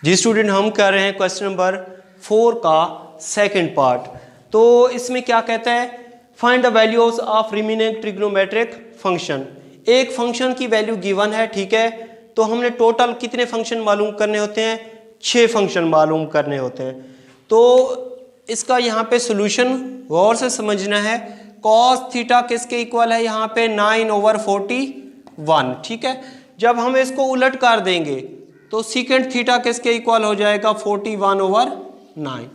जी student, हम कर रहे हैं क्वेश्चन नंबर 4 का सेकंड पार्ट। तो इसमें क्या कहता है, find the values of remaining trigonometric function. एक फंक्शन की वैल्यू गिवन है, ठीक है। तो हमने टोटल कितने फंक्शन मालूम करने होते हैं, 6 फंक्शन मालूम करने होते हैं। तो इसका यहाँ पे सोल्यूशन गौर से समझना है। कॉस थीटा किसके इक्वल है, यहाँ पे 9/41, ठीक है। जब हम इसको उलट कर देंगे तो सीकेंट थीटा किसके इक्वल हो जाएगा, 41/9।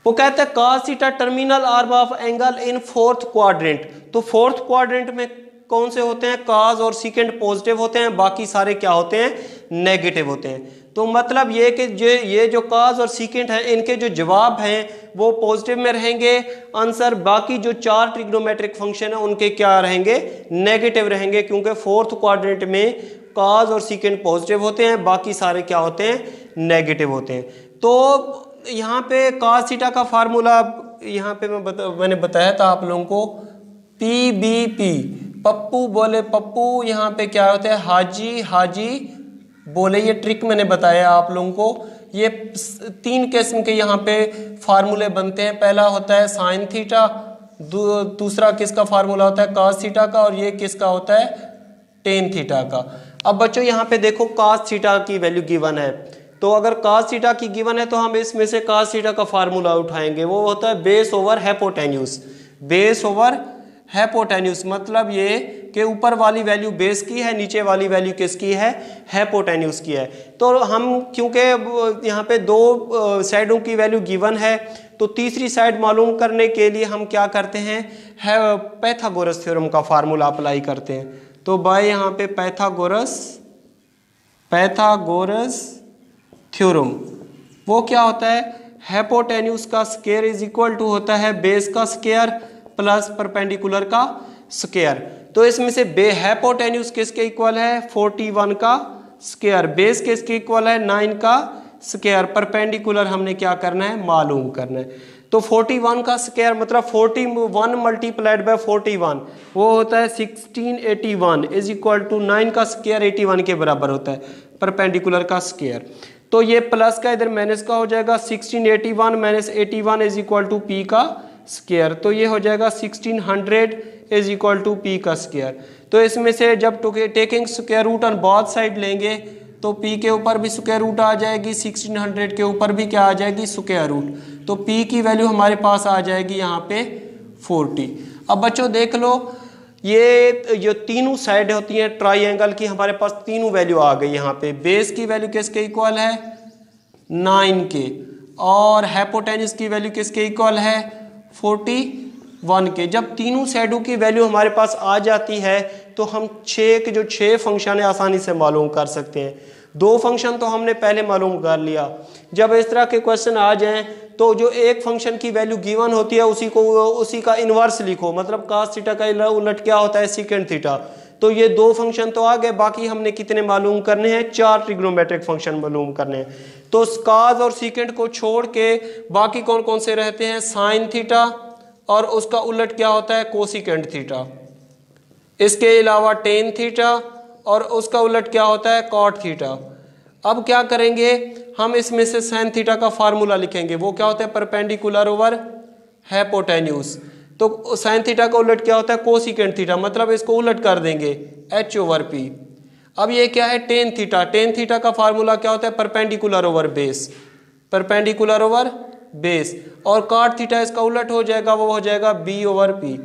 वो कहते हैं cos theta terminal arm of angle in fourth quadrant. तो फोर्थ क्वाड्रेंट में कौन से होते हैं, cos और सीकेंट पॉजिटिव होते हैं, बाकी सारे क्या होते हैं, नेगेटिव होते हैं। तो मतलब ये कि ये जो cos और सीकेंट है, इनके जो जवाब हैं वो पॉजिटिव में रहेंगे आंसर। बाकी जो 4 ट्रिग्नोमेट्रिक फंक्शन है उनके क्या रहेंगे, नेगेटिव रहेंगे, क्योंकि फोर्थ क्वाड्रेंट में cos और सीकेंट पॉजिटिव होते हैं, बाकी सारे क्या होते हैं, नेगेटिव होते हैं। तो यहाँ पे cos थीटा का फार्मूला यहाँ पे मैंने बताया था आप लोगों को, PBP, पप्पू बोले पप्पू, यहाँ पे क्या होता है, हाजी हाजी बोले। ये ट्रिक मैंने बताया आप लोगों को। ये 3 किस्म के यहाँ पे फार्मूले बनते हैं। पहला होता है साइन थीटा, दूसरा किसका फार्मूला होता है, cos थीटा का, और ये किसका होता है, टेन थीटा का। अब बच्चों यहाँ पे देखो cos थीटा की वैल्यू गिवन है, तो अगर cos थीटा की गिवन है तो हम इसमें से cos थीटा का फार्मूला उठाएंगे। वो होता है base over hypotenuse. Base over hypotenuse मतलब ये कि ऊपर वाली वैल्यू बेस की है, नीचे वाली वैल्यू किसकी है, हाइपोटेन्यूज की है। तो हम क्योंकि यहाँ पे 2 साइडों की वैल्यू गिवन है, तो तीसरी साइड मालूम करने के लिए हम क्या करते हैं, पाइथागोरस थ्योरम का फार्मूला अप्लाई करते हैं। तो बाय यहाँ पे पाइथागोरस थ्योरम, वो क्या होता है, हाइपोटेन्यूज का स्क्वायर इज इक्वल टू होता है बेस का स्क्वायर प्लस परपेंडिकुलर का स्क्वायर। तो इसमें से हाइपोटेन्यूज किसके इक्वल है, 41 का स्क्वायर, बेस किसके इक्वल है, 9 का स्क्वायर, परपेंडिकुलर हमने क्या करना है, मालूम करना है। तो 41 का स्क्वायर मतलब 41 मल्टीप्लाइड बाय 41 वो होता है 1681 इज इक्वल टू 9 का स्क्वायर 81 के बराबर होता है, परपेंडिकुलर का स्क्वायर। तो ये प्लस का इधर माइनस का हो जाएगा, 1681 minus 81 is equal to p का स्क्वायर। तो ये हो जाएगा 1600 इज इक्वल टू पी का स्क्वायर। तो इसमें से जब taking square root on both side लेंगे तो p के ऊपर भी स्क्वायर रूट आ जाएगी, 1600 के ऊपर भी क्या आ जाएगी, स्क्वायर रूट। तो p की वैल्यू हमारे पास आ जाएगी यहाँ पे 40। अब बच्चों देख लो, ये जो तीनों साइड होती हैं ट्राइंगल की, हमारे पास तीनों वैल्यू आ गई। यहाँ पे बेस की वैल्यू किसके इक्वल है, 9 के, और हाइपोटेन्यूज की वैल्यू किसके इक्वल है, 41 के। जब तीनों साइडों की वैल्यू हमारे पास आ जाती है तो हम 6 के जो 6 फंक्शन है आसानी से मालूम कर सकते हैं। 2 फंक्शन तो हमने पहले मालूम कर लिया। जब इस तरह के क्वेश्चन आ जाएं तो जो एक फंक्शन की वैल्यू गिवन होती है उसी का इन्वर्स लिखो, मतलब cos थीटा का उलट क्या होता है, सीकेंट थीटा। तो ये 2 फंक्शन तो आ गए, बाकी हमने कितने मालूम करने हैं, 4 ट्रिग्नोमेट्रिक फंक्शन मालूम करने हैं। तो cos और सीकेंट को छोड़ के बाकी कौन कौन से रहते हैं, साइन थीटा, और उसका उलट क्या होता है, कोसिकेंट थीटा। इसके अलावा टेन थीटा, और उसका उलट क्या होता है, कॉट थीटा। अब क्या करेंगे, हम इसमें से साइन थीटा का फार्मूला लिखेंगे। वो क्या होता है, परपेंडिकुलर ओवर हाइपोटेन्यूज। तो साइन थीटा का उलट क्या होता है, कोसिकेंट थीटा, मतलब इसको उलट कर देंगे h/p। अब ये क्या है, टेन थीटा। टेन थीटा का फार्मूला क्या होता है, perpendicular over base, perpendicular over base. और कॉट थीटा इसका उलट हो जाएगा, वो हो जाएगा b/p।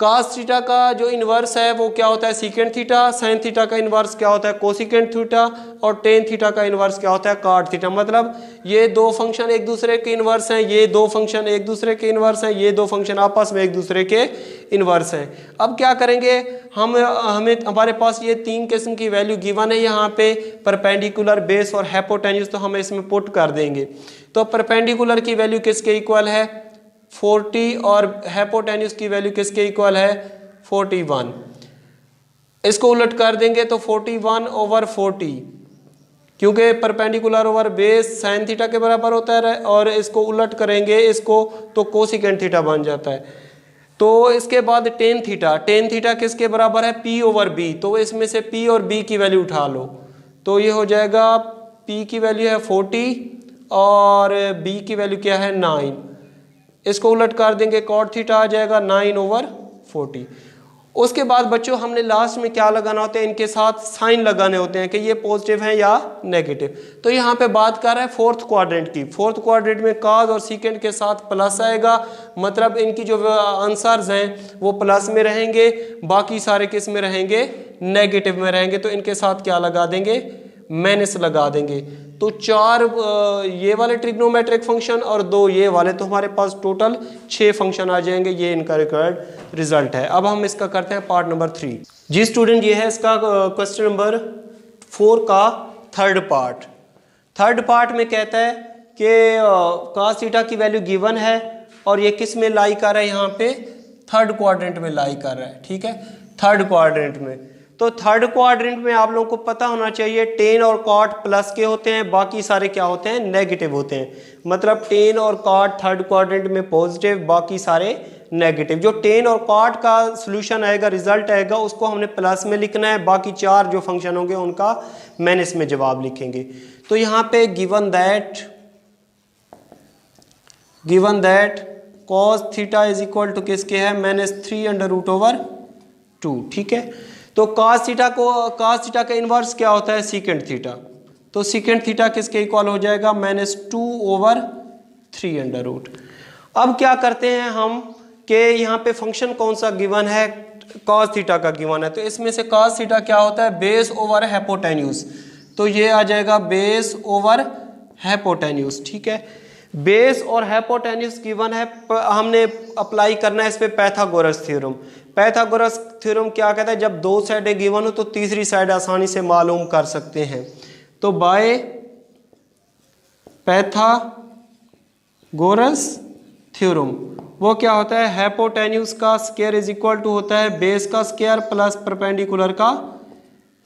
cos थीटा का जो इन्वर्स है वो क्या होता है, सीकेंट थीटा। साइन थीटा का इन्वर्स क्या होता है, कोसिकेंट थीटा। और टेन थीटा का इन्वर्स क्या होता है, कॉट थीटा। मतलब ये 2 फंक्शन एक दूसरे के इन्वर्स हैं, ये 2 फंक्शन एक दूसरे के इन्वर्स हैं, ये 2 फंक्शन आपस में एक दूसरे के इन्वर्स हैं। अब क्या करेंगे, हमारे पास ये 3 किस्म की वैल्यू गिवन है यहाँ पे, परपेंडिकुलर, बेस और हाइपोटेन्यूज। तो हम इसमें पुट कर देंगे। तो परपेंडिकुलर की वैल्यू किसके इक्वल है, 40, और हाइपोटेन्यूज की वैल्यू किसके इक्वल है, 41। इसको उलट कर देंगे तो 41/40, क्योंकि perpendicular over base sine theta के बराबर होता है, और इसको उलट करेंगे इसको तो कोसिकेंट थीटा बन जाता है। तो इसके बाद टेन थीटा। टेन थीटा किसके बराबर है, p/b। तो इसमें से p और b की वैल्यू उठा लो, तो ये हो जाएगा P की वैल्यू है 40 और B की वैल्यू क्या है 9। इसको उलट कर देंगे, कॉट थीटा आ जाएगा 9/40। उसके बाद बच्चों हमने लास्ट में क्या लगाना होता है, इनके साथ साइन लगाने होते हैं कि ये पॉजिटिव है या नेगेटिव। तो यहाँ पे बात कर रहा है फोर्थ क्वाड्रेंट की। फोर्थ क्वाड्रेंट में कॉस और सीकेंट के साथ प्लस आएगा, मतलब इनकी जो आंसर्स हैं वो प्लस में रहेंगे, बाकी सारे किस में रहेंगे, नेगेटिव में रहेंगे। तो इनके साथ क्या लगा देंगे, माइनस लगा देंगे। तो 4 ये वाले ट्रिग्नोमेट्रिक फंक्शन और 2 ये वाले, तो हमारे पास टोटल 6 फंक्शन आ जाएंगे। ये इनका रिक्वायर्ड रिजल्ट है। अब हम इसका करते हैं पार्ट नंबर 3। जी स्टूडेंट, ये है इसका क्वेश्चन नंबर 4 का थर्ड पार्ट। थर्ड पार्ट में कहता है कि cos थीटा की वैल्यू गिवन है और ये किस में लाई कर रहा है, यहाँ पे थर्ड क्वाड्रेंट में लाई कर रहा है। ठीक है, थर्ड क्वाड्रेंट में। तो थर्ड क्वाड्रेंट में आप लोगों को पता होना चाहिए टेन और कॉट प्लस के होते हैं, बाकी सारे क्या होते हैं, नेगेटिव होते हैं। मतलब टेन और कॉट थर्ड क्वाड्रेंट में पॉजिटिव, बाकी सारे नेगेटिव। जो टेन और कॉट का सॉल्यूशन आएगा, रिजल्ट आएगा, उसको हमने प्लस में लिखना है, बाकी 4 जो फंक्शन होंगे उनका माइनस में जवाब लिखेंगे। तो यहाँ पे given that cos theta is equal to किसके है, -3/√2। ठीक है, तो cos थीटा का इन्वर्स क्या होता है, सीकेंट थीटा। तो सीकेंट थीटा किसके इक्वल हो जाएगा, -2/3√। अब क्या करते हैं हम कि यहाँ पे फंक्शन कौन सा गिवन है, cos थीटा का गिवन है। तो इसमें से cos थीटा क्या होता है, बेस ओवर हाइपोटेन्यूज। तो ये आ जाएगा बेस ओवर हाइपोटेन्यूज। ठीक है, बेस और हाइपोटेन्यूज गिवन है, हमने अप्लाई करना है इस पे पाइथागोरस थ्योरम। पाइथागोरस थ्योरम क्या कहता है, जब 2 साइडें गिवन हो तो तीसरी साइड आसानी से मालूम कर सकते हैं। तो बाय पाइथागोरस थ्योरम वो क्या होता है, हाइपोटेन्यूज का स्क्वायर इज इक्वल टू होता है बेस का स्क्वायर प्लस परपेंडिकुलर का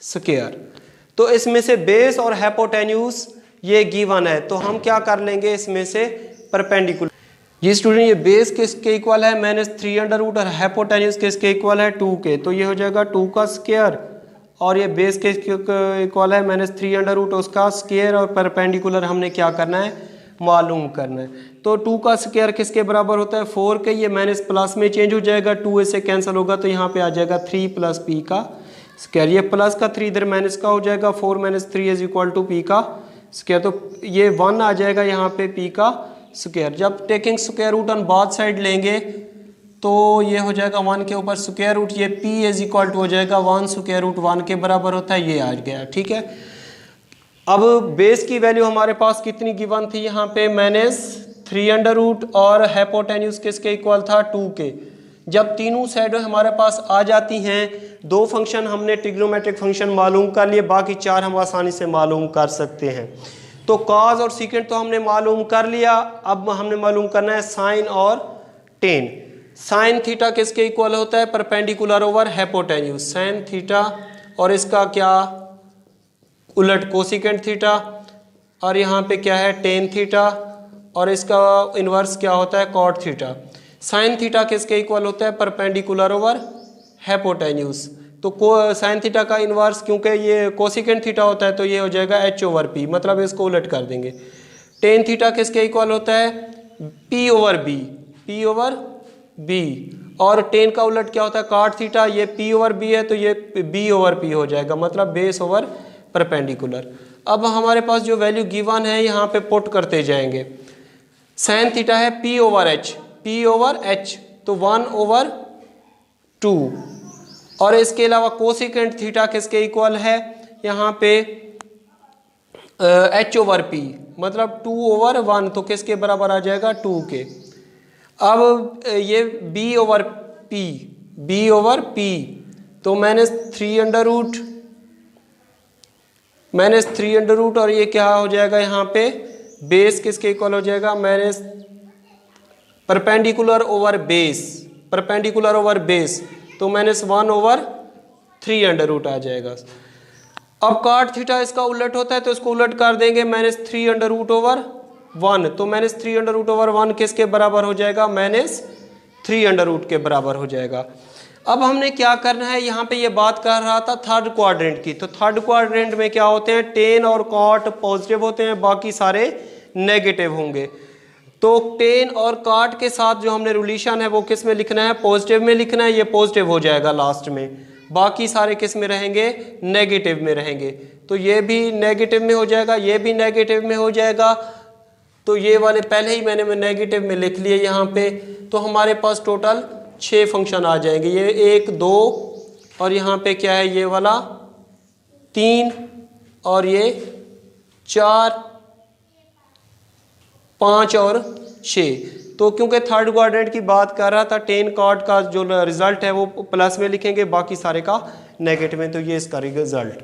स्क्वायर। तो इसमें से बेस और हाइपोटेन्यूज ये गिवन है, तो हम क्या कर लेंगे, इसमें से परपेंडिकुलर। ये स्टूडेंट, ये बेस किसके इक्वल है, -3/√, और हाइपोटेन्यूज किसके इक्वल है, 2 के। तो ये हो जाएगा 2 का स्क्वायर, और ये बेस के इक्वल है -3/√, उसका स्क्वायर, और परपेंडिकुलर हमने क्या करना है, मालूम करना है। तो 2 का स्क्वायर किसके बराबर होता है, 4 के। ये माइनस प्लस में चेंज हो जाएगा, 2 इससे कैंसिल होगा, तो यहाँ पे आ जाएगा 3 + p का स्क्वायर। ये प्लस का 3 इधर माइनस का हो जाएगा, 4 - 3 इज इक्वल टू p का स्क्वायर। तो ये 1 आ जाएगा यहाँ पे p का स्क्वायर। जब taking square root on both side लेंगे तो ये हो जाएगा 1 के ऊपर स्क्वायर रूट, ये p इज इक्वल टू हो जाएगा 1 √1 के बराबर होता है। ये आ गया। ठीक है, अब बेस की वैल्यू हमारे पास कितनी गिवन थी, यहाँ पे -3/√, और हाइपोटेन्यूज किसके इक्वल था, 2 के। जब तीनों साइडें हमारे पास आ जाती हैं, 2 फंक्शन हमने ट्रिग्नोमेट्रिक फंक्शन मालूम कर लिए, बाकी 4 हम आसानी से मालूम कर सकते हैं। तो कॉस और सीकेंट तो हमने मालूम कर लिया, अब हमने मालूम करना है साइन और टेन। साइन थीटा किसके इक्वल होता है, perpendicular over hypotenuse, sine theta, और इसका क्या उलट कोसिकेंट थीटा, और यहाँ पे क्या है टेन थीटा, और इसका इन्वर्स क्या होता है, कॉट थीटा। साइन थीटा किसके इक्वल होता है, परपेंडिकुलर ओवर हाइपोटेन्यूज। तो साइन थीटा का इन्वर्स, क्योंकि ये कोसिकेंट थीटा होता है, तो ये हो जाएगा h/p, मतलब इसको उलट कर देंगे। टेन थीटा किसके इक्वल होता है, p/b, और टेन का उलट क्या होता है, कॉट थीटा। ये p/b है, तो ये b/p हो जाएगा, मतलब बेस ओवर परपेंडिकुलर। अब हमारे पास जो वैल्यू गिवन है यहाँ पे पुट करते जाएंगे। साइन थीटा है p/h, तो 1/2, और इसके अलावा कोसिकेंट थीटा किसके इक्वल है, यहाँ पे h/p, मतलब 2/1, तो किसके बराबर आ जाएगा, 2 के। अब ये b/p, तो -3/√, और ये क्या हो जाएगा, यहाँ पे बेस किसके इक्वल हो जाएगा, परपेंडिकुलर ओवर बेस, तो -1/3/√, आ जाएगा। अब कॉट थीटा इसका उलट होता है, तो इसको उलट कर देंगे, -3/√1, तो -3/√1 किसके बराबर हो जाएगा, -3/√, के बराबर हो जाएगा। अब हमने क्या करना है, यहाँ पे ये बात कर रहा था थर्ड क्वाड्रेंट की। तो थर्ड क्वाड्रेंट में क्या होते हैं, टेन और कॉट पॉजिटिव होते हैं, बाकी सारे नेगेटिव होंगे। तो टेन और कॉट के साथ जो हमने रिलेशन है वो किस में लिखना है, पॉजिटिव में लिखना है। ये पॉजिटिव हो जाएगा लास्ट में, बाकी सारे किस में रहेंगे, नेगेटिव में रहेंगे। तो ये भी नेगेटिव में हो जाएगा, ये भी नेगेटिव में हो जाएगा। तो ये वाले पहले ही मैंने नेगेटिव में लिख लिए यहाँ पे। तो हमारे पास टोटल 6 फंक्शन आ जाएंगे, ये 1 2 और यहाँ पे क्या है ये वाला 3 और ये 4 5 और 6। तो क्योंकि थर्ड क्वाड्रेंट की बात कर रहा था, 10 कॉट का जो रिजल्ट है वो प्लस में लिखेंगे, बाकी सारे का नेगेटिव में। तो ये इसका रिजल्ट।